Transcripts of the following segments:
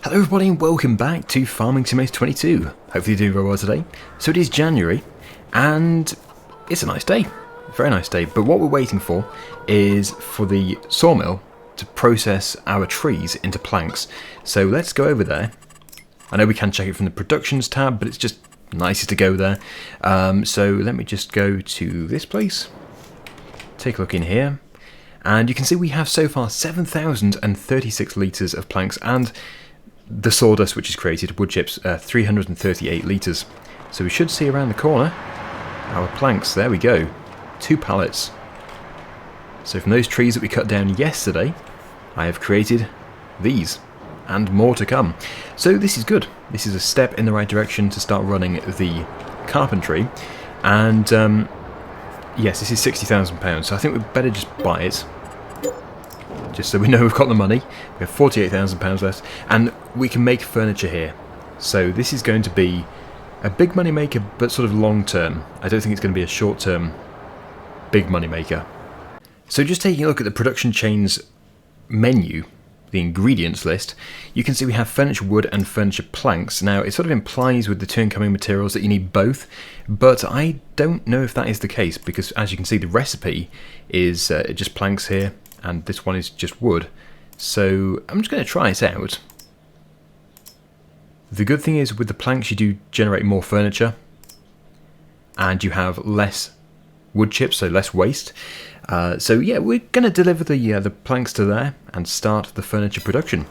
Hello everybody and welcome back to Farming Simulator 22. Hopefully you're doing very well today. So it is January and it's a nice day, a very nice day, but what we're waiting for is for the sawmill to process our trees into planks. So let's go over there. I know we can check it from the productions tab, but it's just nicer to go there. So let me just go to this place, take a look in here, and you can see we have so far 7,036 litres of planks and the sawdust which is created, wood chips, 338 litres. So we should see around the corner our planks. There we go, 2 pallets. So from those trees that we cut down yesterday, I have created these and more to come. So this is good. This is a step in the right direction to start running the carpentry. And yes, this is £60,000, so I think we'd better just buy it, just so we know we've got the money. We have £48,000 left, and we can make furniture here. So this is going to be a big money maker, but sort of long term. I don't think it's going to be a short term big money maker. So just taking a look at the production chains menu, the ingredients list, you can see we have furniture wood and furniture planks. Now it sort of implies with the two incoming materials that you need both, but I don't know if that is the case, because as you can see the recipe is just planks here, and this one is just wood. So I'm just going to try it out. The good thing is with the planks you do generate more furniture and you have less wood chips, so less waste. So yeah, we're going to deliver the planks to there and start the furniture production.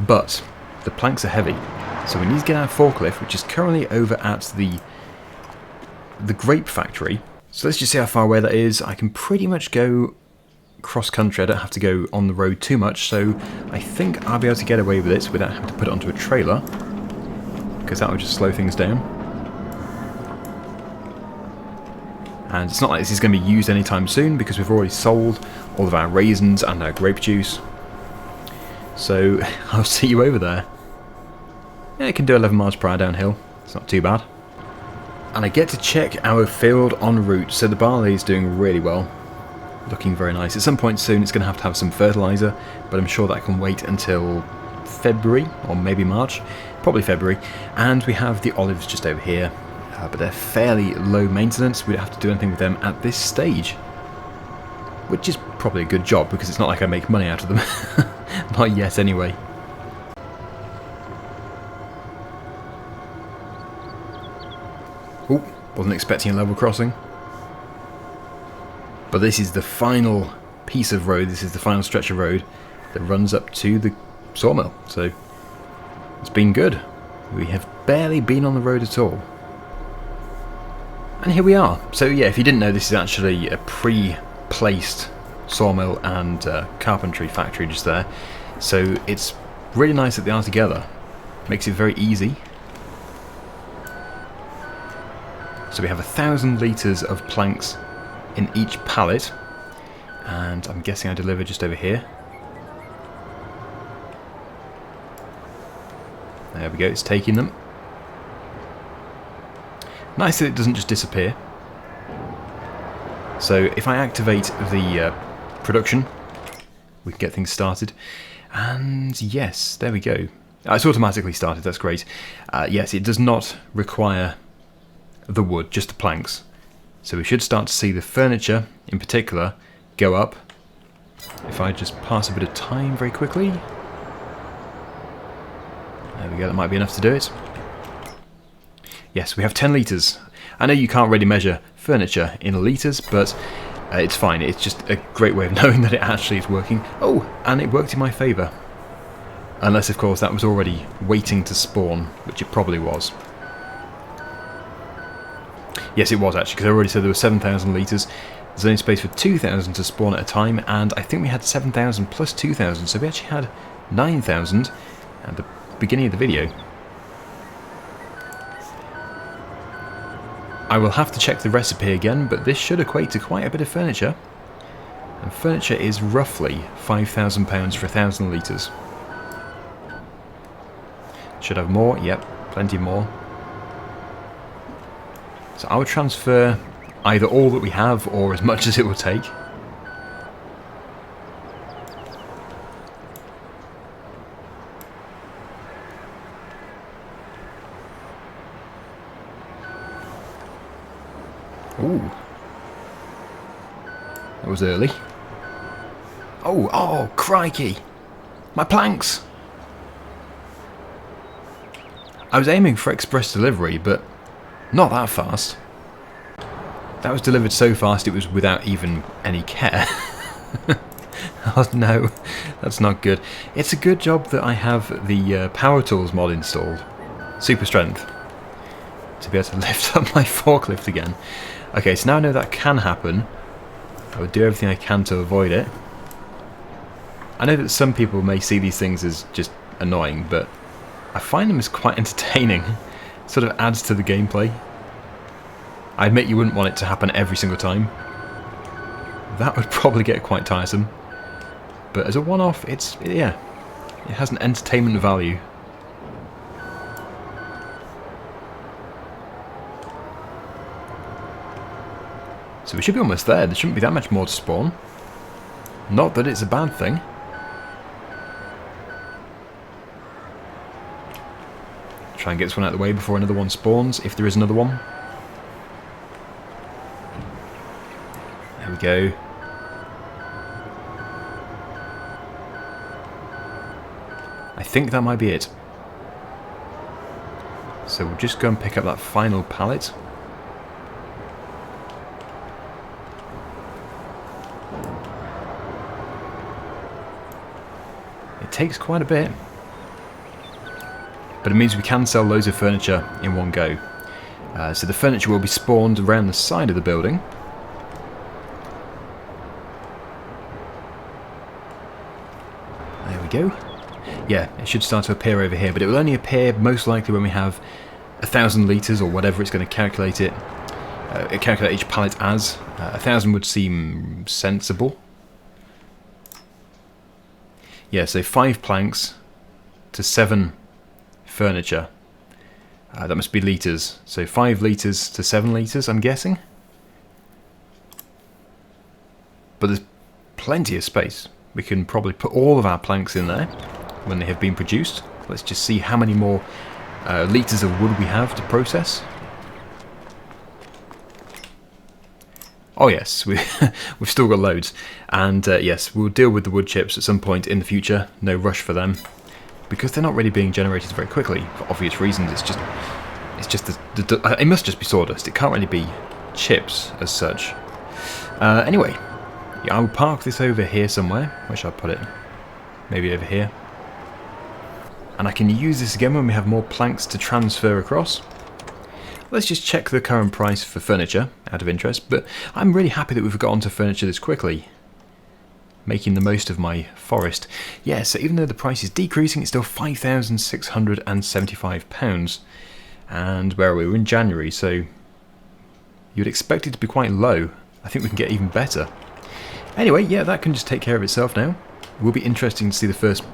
But the planks are heavy, so we need to get our forklift, which is currently over at the grape factory. So let's just see how far away that is. I can pretty much go cross country. I don't have to go on the road too much, so I think I'll be able to get away with it without having to put it onto a trailer, because that would just slow things down. And it's not like this is going to be used anytime soon, because we've already sold all of our raisins and our grape juice. So I'll see you over there. Yeah, it can do 11 miles per hour downhill. It's not too bad. And I get to check our field en route. So the barley is doing really well. Looking very nice. At some point soon it's going to have some fertiliser, but I'm sure that can wait until February or maybe March, probably February. And we have the olives just over here, but they're fairly low maintenance. We don't have to do anything with them at this stage, which is probably a good job, because it's not like I make money out of them. Not yet anyway. Oh, wasn't expecting a level crossing. But this is the final piece of road, this is the final stretch of road that runs up to the sawmill. So it's been good. We have barely been on the road at all. And here we are. So yeah, if you didn't know, this is actually a pre-placed sawmill and carpentry factory just there. So it's really nice that they are together. Makes it very easy. So we have 1,000 litres of planks in each pallet, and I'm guessing I deliver just over here. There we go, it's taking them. Nice that it doesn't just disappear. So if I activate the production, we can get things started. And yes, there we go. It's automatically started, that's great. Yes, it does not require the wood, just the planks. So we should start to see the furniture, in particular, go up. If I just pass a bit of time very quickly. There we go, that might be enough to do it. Yes, we have 10 litres. I know you can't really measure furniture in litres, but it's fine. It's just a great way of knowing that it actually is working. Oh, and it worked in my favour. Unless, of course, that was already waiting to spawn, which it probably was. Yes, it was actually, because I already said there were 7,000 litres. There's only space for 2,000 to spawn at a time, and I think we had 7,000 plus 2,000, so we actually had 9,000 at the beginning of the video. I will have to check the recipe again, but this should equate to quite a bit of furniture. And furniture is roughly £5,000 for 1,000 litres. Should have more, yep, plenty more. So I would transfer either all that we have or as much as it will take. Ooh. That was early. Oh, crikey! My planks! I was aiming for express delivery, but not that fast. That was delivered so fast it was without even any care. Oh no, that's not good. It's a good job that I have the Power Tools mod installed. Super strength. To be able to lift up my forklift again. Okay, so now I know that can happen. I would do everything I can to avoid it. I know that some people may see these things as just annoying, but I find them as quite entertaining. It sort of adds to the gameplay. I admit you wouldn't want it to happen every single time. That would probably get quite tiresome. But as a one-off, yeah, it has an entertainment value. So we should be almost there. There shouldn't be that much more to spawn. Not that it's a bad thing. Try and get this one out of the way before another one spawns, if there is another one. There we go. I think that might be it. So we'll just go and pick up that final pallet. It takes quite a bit. But it means we can sell loads of furniture in one go. So the furniture will be spawned around the side of the building. There we go. Yeah, it should start to appear over here, but it will only appear most likely when we have 1,000 litres or whatever it's going to calculate it. Calculate each pallet as. 1,000 would seem sensible. Yeah, so 5 planks to 7 furniture. That must be litres. So 5 litres to 7 litres, I'm guessing. But there's plenty of space. We can probably put all of our planks in there when they have been produced. Let's just see how many more litres of wood we have to process. Oh yes, we've still got loads. And yes, we'll deal with the wood chips at some point in the future. No rush for them. Because they're not really being generated very quickly, for obvious reasons. It's just it must just be sawdust. It can't really be chips as such. Anyway, yeah, I'll park this over here somewhere. Where should I put it? Maybe over here. And I can use this again when we have more planks to transfer across. Let's just check the current price for furniture, out of interest. But I'm really happy that we've got onto furniture this quickly. Making the most of my forest. Yeah, so even though the price is decreasing, it's still £5,675. And where are we? We're in January, so you'd expect it to be quite low. I think we can get even better. Anyway, yeah, that can just take care of itself now. It will be interesting to see the first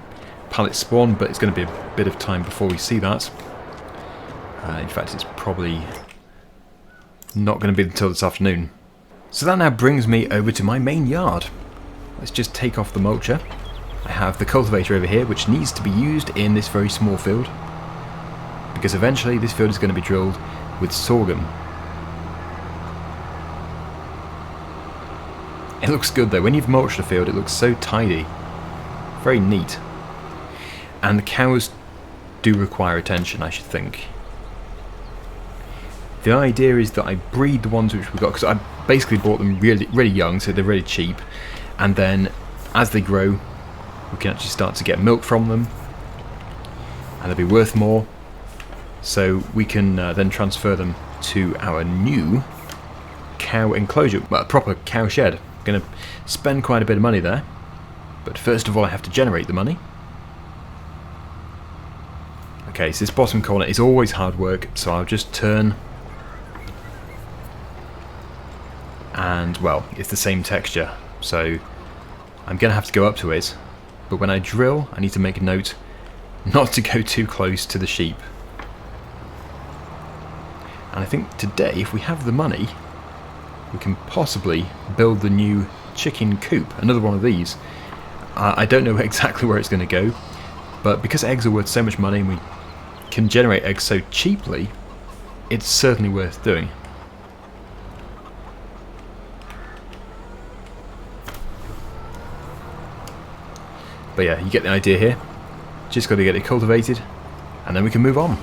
pallet spawn, but it's going to be a bit of time before we see that. In fact, it's probably not going to be until this afternoon. So that now brings me over to my main yard. Let's just take off the mulcher. I have the cultivator over here, which needs to be used in this very small field. Because eventually this field is going to be drilled with sorghum. It looks good though. When you've mulched a field, it looks so tidy. Very neat. And the cows do require attention, I should think. The idea is that I breed the ones which we've got, because I basically bought them really young, so they're really cheap. And then, as they grow, we can actually start to get milk from them. And they'll be worth more. So we can then transfer them to our new cow enclosure. Well, a proper cow shed. I'm going to spend quite a bit of money there. But first of all, I have to generate the money. Okay, so this bottom corner is always hard work, so I'll just turn. And, well, it's the same texture. So I'm going to have to go up to it, but when I drill I need to make a note not to go too close to the sheep. And I think today, if we have the money, we can possibly build the new chicken coop, another one of these. I don't know exactly where it's going to go, but because eggs are worth so much money and we can generate eggs so cheaply, it's certainly worth doing. But yeah, you get the idea here. Just got to get it cultivated, and then we can move on.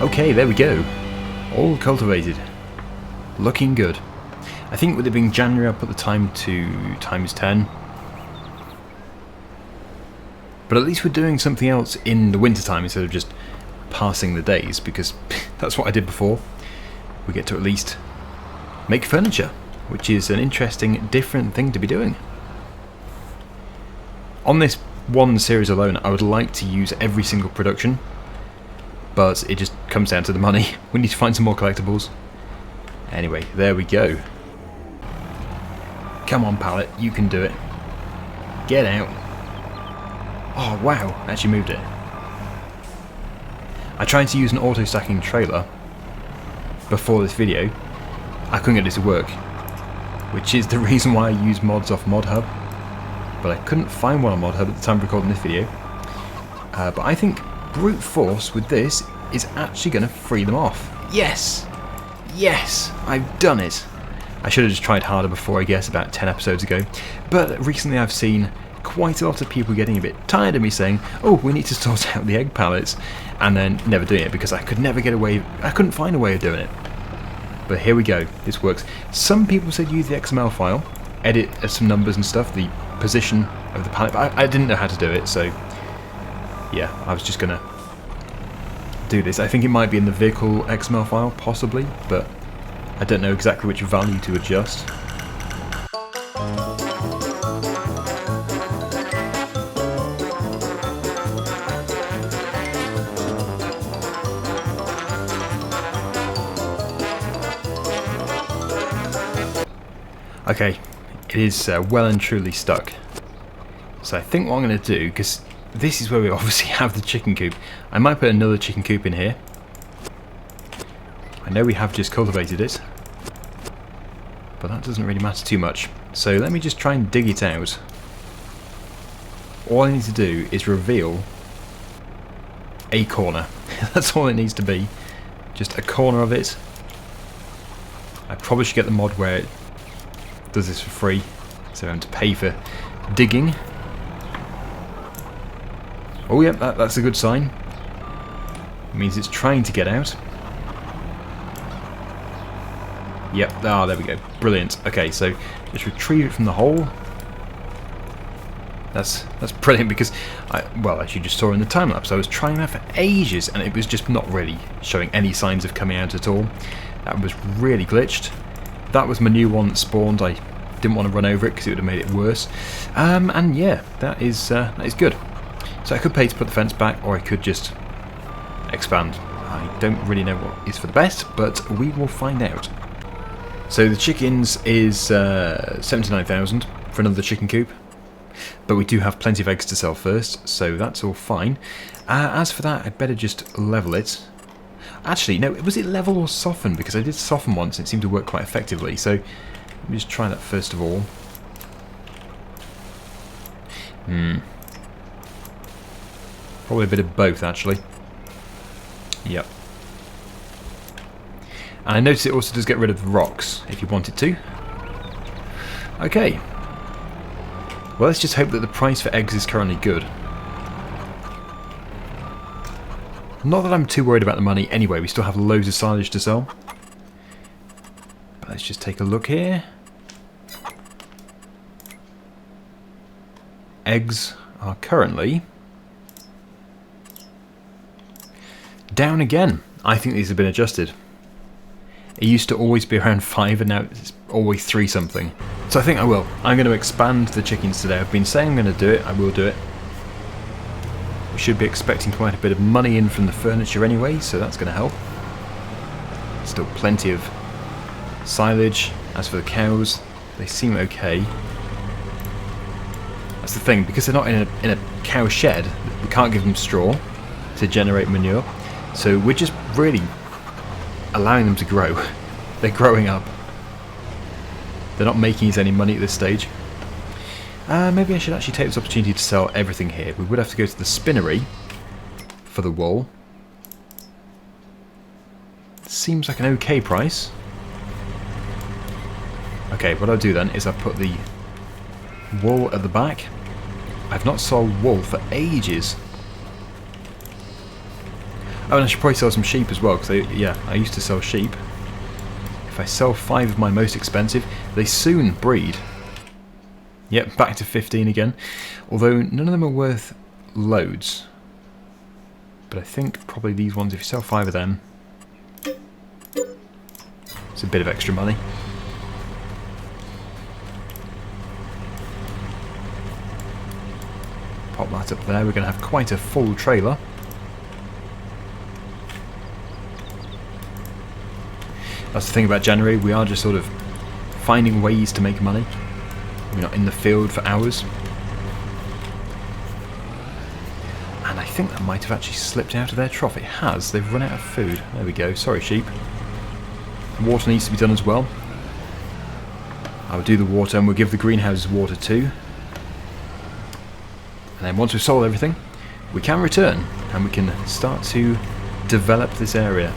Okay, there we go. All cultivated. Looking good. I think with it being January, I'll put the time to ×10. But at least we're doing something else in the winter time instead of just passing the days, because that's what I did before. We get to at least make furniture, which is an interesting, different thing to be doing. On this one series alone, I would like to use every single production, but it just comes down to the money. We need to find some more collectibles. Anyway, there we go. Come on, pallet, you can do it. Get out. Oh wow, actually moved it. I tried to use an auto-stacking trailer before this video. I couldn't get it to work, which is the reason why I use mods off ModHub. But I couldn't find one on ModHub at the time of recording this video. But I think brute force with this is actually going to free them off. Yes! Yes! I've done it! I should have just tried harder before, I guess, about 10 episodes ago. But recently I've seen quite a lot of people getting a bit tired of me saying, oh, we need to sort out the egg pallets, and then never doing it because I could never get away, I couldn't find a way of doing it. But here we go, this works. Some people said use the XML file, edit some numbers and stuff, the position of the pallet, but I didn't know how to do it, so yeah, I was just gonna do this. I think it might be in the vehicle XML file, possibly, but I don't know exactly which value to adjust. Okay, it is well and truly stuck. So I think what I'm going to do, because this is where we obviously have the chicken coop, I might put another chicken coop in here. I know we have just cultivated it, but that doesn't really matter too much. So let me just try and dig it out. All I need to do is reveal a corner. That's all it needs to be. Just a corner of it. I probably should get the mod where it does this for free, so I have to pay for digging. Oh yeah, that's a good sign. It means it's trying to get out. Yep, ah, there we go. Brilliant. Okay, so just retrieve it from the hole. That's brilliant because as you just saw in the time lapse, I was trying that for ages and it was just not really showing any signs of coming out at all. That was really glitched. That was my new one that spawned. I didn't want to run over it because it would have made it worse. And yeah, that is good. So I could pay to put the fence back, or I could just expand. I don't really know what is for the best, but we will find out. So the chickens is 79,000 for another chicken coop, but we do have plenty of eggs to sell first, so that's all fine. As for that, I'd better just level it. Actually, no, was it level or soften? Because I did soften once and it seemed to work quite effectively, so let me just try that first of all. Probably a bit of both, actually. Yep. And I notice it also does get rid of the rocks, if you want it to. Okay. Well, let's just hope that the price for eggs is currently good. Not that I'm too worried about the money anyway, we still have loads of silage to sell. But let's just take a look here. Eggs are currently down again. I think these have been adjusted. It used to always be around 5 and now it's always 3 something. So I think I will. I'm going to expand the chickens today. I've been saying I'm going to do it. I will do it. We should be expecting quite a bit of money in from the furniture anyway, so that's going to help. Still plenty of silage. As for the cows, they seem okay. That's the thing, because they're not in a cow shed, we can't give them straw to generate manure, so we're just really allowing them to grow. They're growing up. They're not making us any money at this stage. Maybe I should actually take this opportunity to sell everything here. We would have to go to the spinnery for the wool. Seems like an okay price. Okay, what I'll do then is I'll put the wool at the back. I've not sold wool for ages. Oh, and I should probably sell some sheep as well, because I used to sell sheep. If I sell 5 of my most expensive, they soon breed. Yep, back to 15 again. Although none of them are worth loads. But I think probably these ones, if you sell 5 of them, it's a bit of extra money. Pop that up there, we're going to have quite a full trailer. That's the thing about January, we are just sort of finding ways to make money. We're not in the field for hours. And I think that might have actually slipped out of their trough. It has, they've run out of food. There we go, sorry sheep. Water needs to be done as well. I will do the water and we'll give the greenhouses water too. And then once we've sold everything, we can return and we can start to develop this area.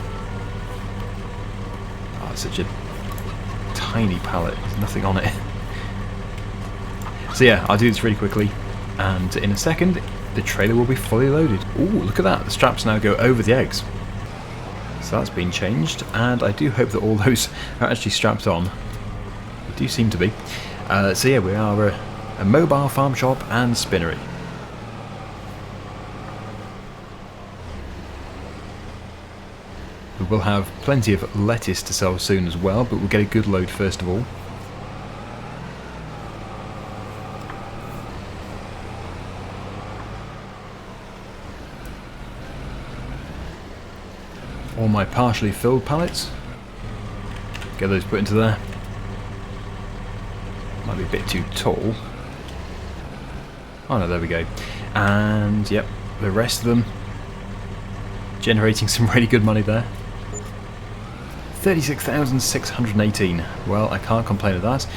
Oh, it's such a tiny pallet, there's nothing on it. So yeah, I'll do this really quickly, and in a second, the trailer will be fully loaded. Ooh, look at that, the straps now go over the eggs. So that's been changed, and I do hope that all those are actually strapped on. They do seem to be. So yeah, we are a mobile farm shop and spinnery. We will have plenty of lettuce to sell soon as well, but we'll get a good load first of all. All my partially filled pallets. Get those put into there. Might be a bit too tall. Oh no, there we go. And yep, the rest of them generating some really good money there. 36,618. Well, I can't complain of that.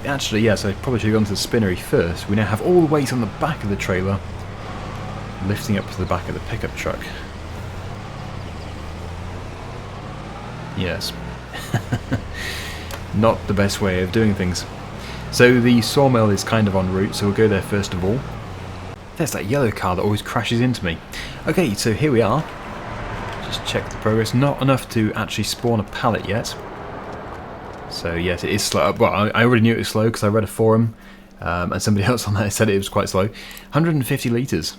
Actually, yes, I probably should have gone to the spinnery first. We now have all the weight on the back of the trailer, lifting up to the back of the pickup truck. Yes. Not the best way of doing things. So the sawmill is kind of en route, so we'll go there first of all. There's that yellow car that always crashes into me. Okay, so here we are. Just check the progress. Not enough to actually spawn a pallet yet. So yes, it is slow. Well, I already knew it was slow because I read a forum and somebody else on there said it was quite slow. 150 litres.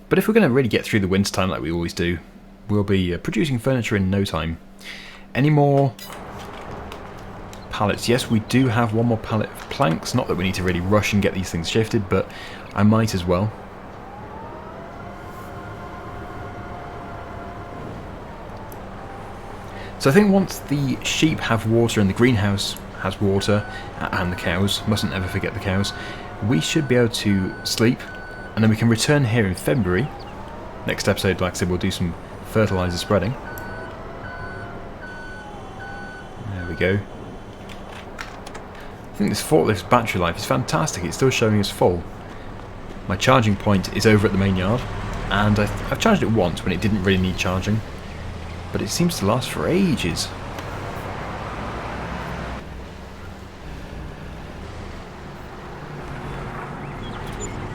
But if we're going to really get through the winter time like we always do, we'll be producing furniture in no time. Any more pallets? Yes, we do have one more pallet of planks. Not that we need to really rush and get these things shifted, but I might as well. So I think once the sheep have water and the greenhouse has water, and the cows, mustn't ever forget the cows, we should be able to sleep, and then we can return here in February. Next episode, like I said, we'll do some fertiliser spreading. There we go. I think this forklift's battery life is fantastic. It's still showing us full. My charging point is over at the main yard, and I've charged it once when it didn't really need charging, but it seems to last for ages.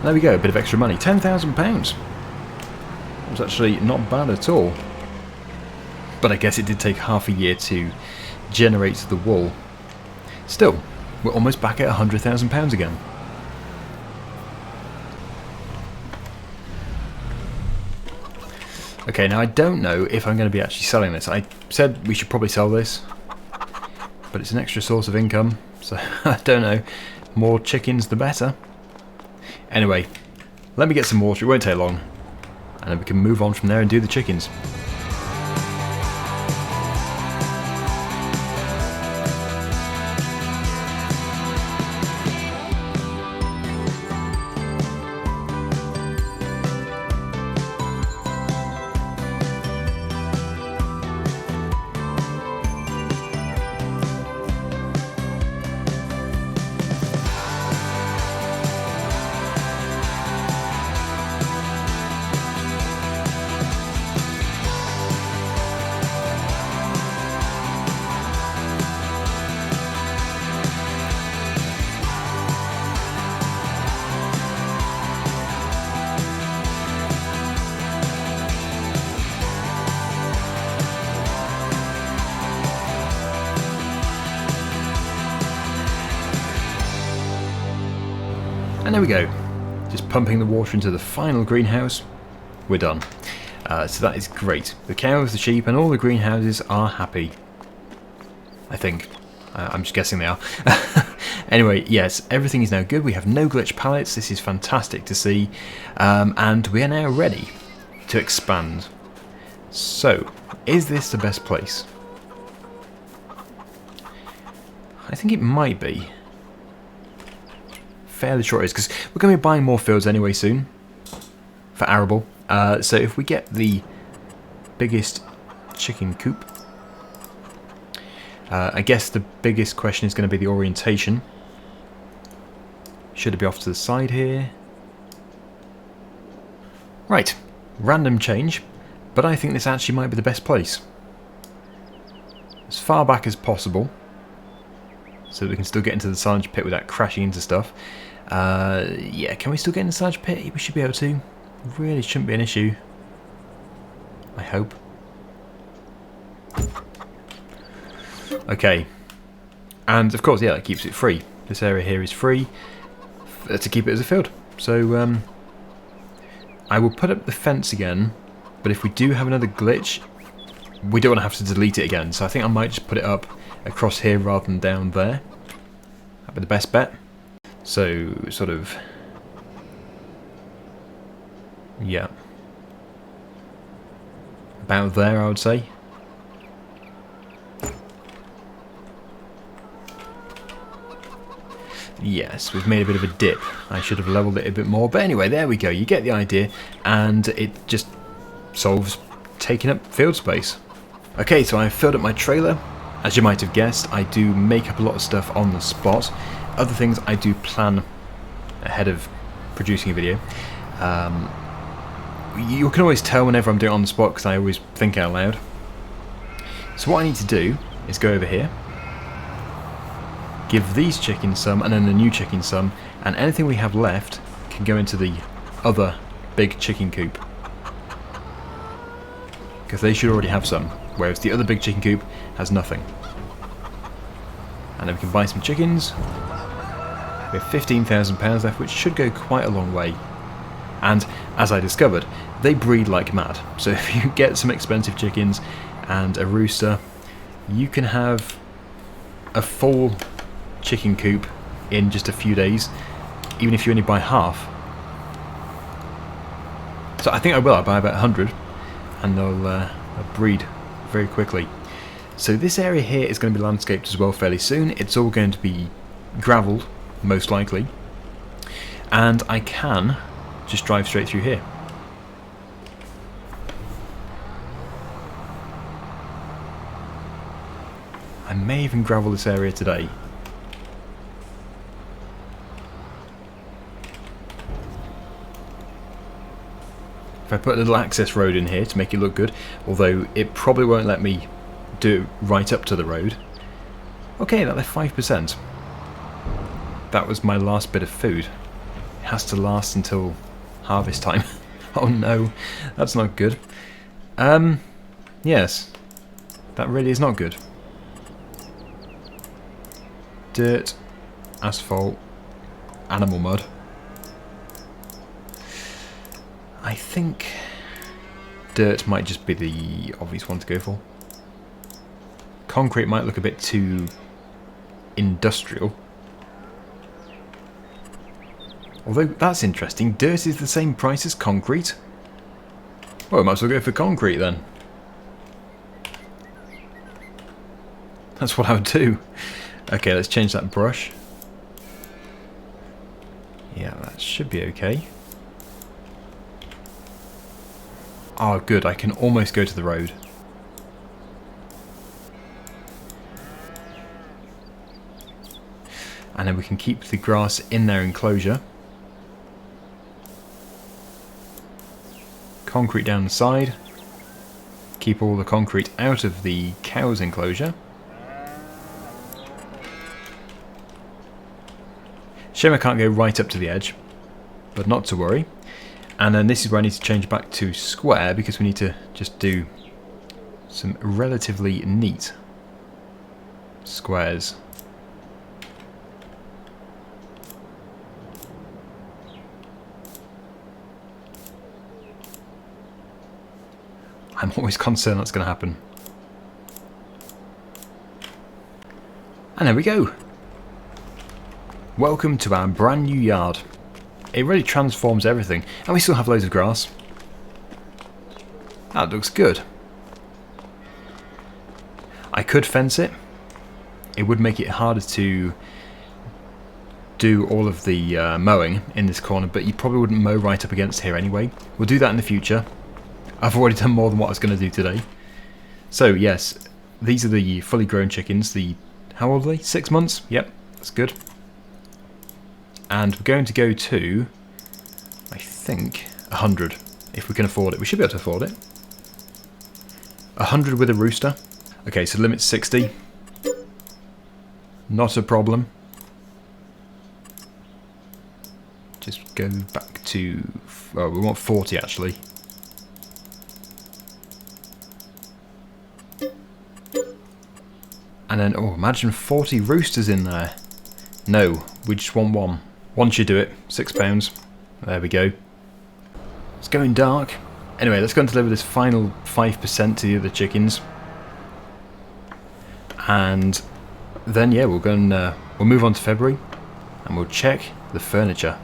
There we go, a bit of extra money. £10,000. That was actually not bad at all. But I guess it did take half a year to generate the wool. Still, we're almost back at £100,000 again. Okay, now I don't know if I'm going to be actually selling this. I said we should probably sell this, but it's an extra source of income, so I don't know. More chickens the better. Anyway, let me get some water, it won't take long, and then we can move on from there and do the chickens. And there we go, just pumping the water into the final greenhouse. We're done. So that is great. The cows, the sheep and all the greenhouses are happy. I think. I'm just guessing they are. Anyway, yes, everything is now good. We have no glitch pallets. This is fantastic to see. And we are now ready to expand. So, is this the best place? I think it might be. Fairly sure it is, because we're going to be buying more fields anyway soon for arable. So if we get the biggest chicken coop, I guess the biggest question is going to be the orientation. Should it be off to the side here? Right, random change, but I think this actually might be the best place. As far back as possible, so that we can still get into the silage pit without crashing into stuff. Yeah, can we still get in the silage pit? We should be able to. Really shouldn't be an issue. I hope. Okay. And of course, yeah, that keeps it free. This area here is free to keep it as a field. So I will put up the fence again, but if we do have another glitch, we don't want to have to delete it again. So I think I might just put it up across here rather than down there. That'd be the best bet. So, sort of... yeah. About there, I would say. Yes, we've made a bit of a dip. I should have leveled it a bit more. But anyway, there we go. You get the idea. And it just solves taking up field space. Okay, so I've filled up my trailer. As you might have guessed, I do make up a lot of stuff on the spot. Other things I do plan ahead of producing a video. You can always tell whenever I'm doing it on the spot because I always think out loud. So what I need to do is go over here, give these chickens some and then the new chicken some, and anything we have left can go into the other big chicken coop. Because they should already have some, whereas the other big chicken coop has nothing. And then we can buy some chickens. We have £15,000 left, which should go quite a long way. And, as I discovered, they breed like mad. So if you get some expensive chickens and a rooster, you can have a full chicken coop in just a few days, even if you only buy half. So I think I will. I'll buy about 100, and they'll breed very quickly. So this area here is going to be landscaped as well fairly soon. It's all going to be gravelled, most likely, and I can just drive straight through here. I may even gravel this area today. If I put a little access road in here to make it look good, although it probably won't let me do it right up to the road. Okay, that left 5%. That was my last bit of food. It has to last until harvest time. Oh no, that's not good. Yes, that really is not good. Dirt, asphalt, animal mud. I think dirt might just be the obvious one to go for. Concrete might look a bit too industrial. Although that's interesting, dirt is the same price as concrete. Well, we might as well go for concrete then. That's what I would do. Okay, let's change that brush. Yeah, that should be okay. Oh, good. I can almost go to the road. And then we can keep the grass in their enclosure. Concrete down the side. Keep all the concrete out of the cow's enclosure. Shame I can't go right up to the edge, but not to worry. And then this is where I need to change back to square because we need to just do some relatively neat squares. I'm always concerned that's going to happen. And there we go. Welcome to our brand new yard. It really transforms everything, and we still have loads of grass. That looks good. I could fence it. It would make it harder to do all of the mowing in this corner, but you probably wouldn't mow right up against here anyway. We'll do that in the future. I've already done more than what I was going to do today. So yes, these are the fully grown chickens. How old are they? 6 months? Yep, that's good. And we're going to go to, I think, 100, if we can afford it. We should be able to afford it. 100 with a rooster. Okay, so limit 60. Not a problem. Just go back to, oh, we want 40 actually. And then, oh, imagine 40 roosters in there. No, we just want one. One should do it. £6. There we go. It's going dark. Anyway, let's go and deliver this final 5% to the other chickens. And then, yeah, we'll go and we'll move on to February. And we'll check the furniture.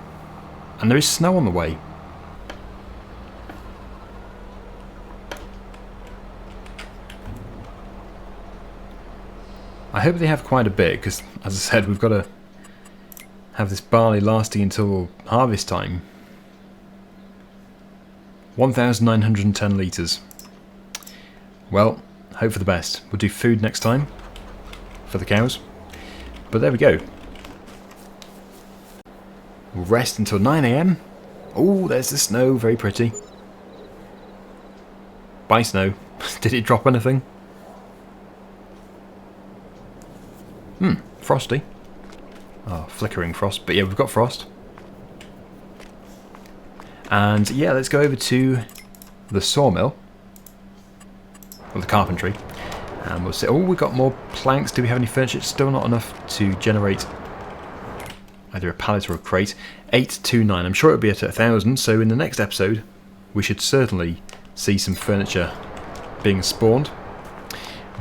And there is snow on the way. I hope they have quite a bit, because, as I said, we've got to have this barley lasting until harvest time. 1,910 litres. Well, hope for the best. We'll do food next time for the cows. But there we go. We'll rest until 9 AM. Oh, there's the snow. Very pretty. Bye, snow. Did it drop anything? Frosty. Oh, flickering frost. But yeah, we've got frost. And yeah, let's go over to the sawmill. Or the carpentry. And we'll see. Oh, we've got more planks. Do we have any furniture? Still not enough to generate either a pallet or a crate. 829. I'm sure it'll be at 1,000. So in the next episode, we should certainly see some furniture being spawned.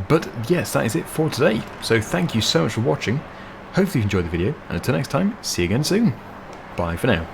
But yes, that is it for today. So thank you so much for watching. Hopefully you enjoyed the video. And until next time, see you again soon. Bye for now.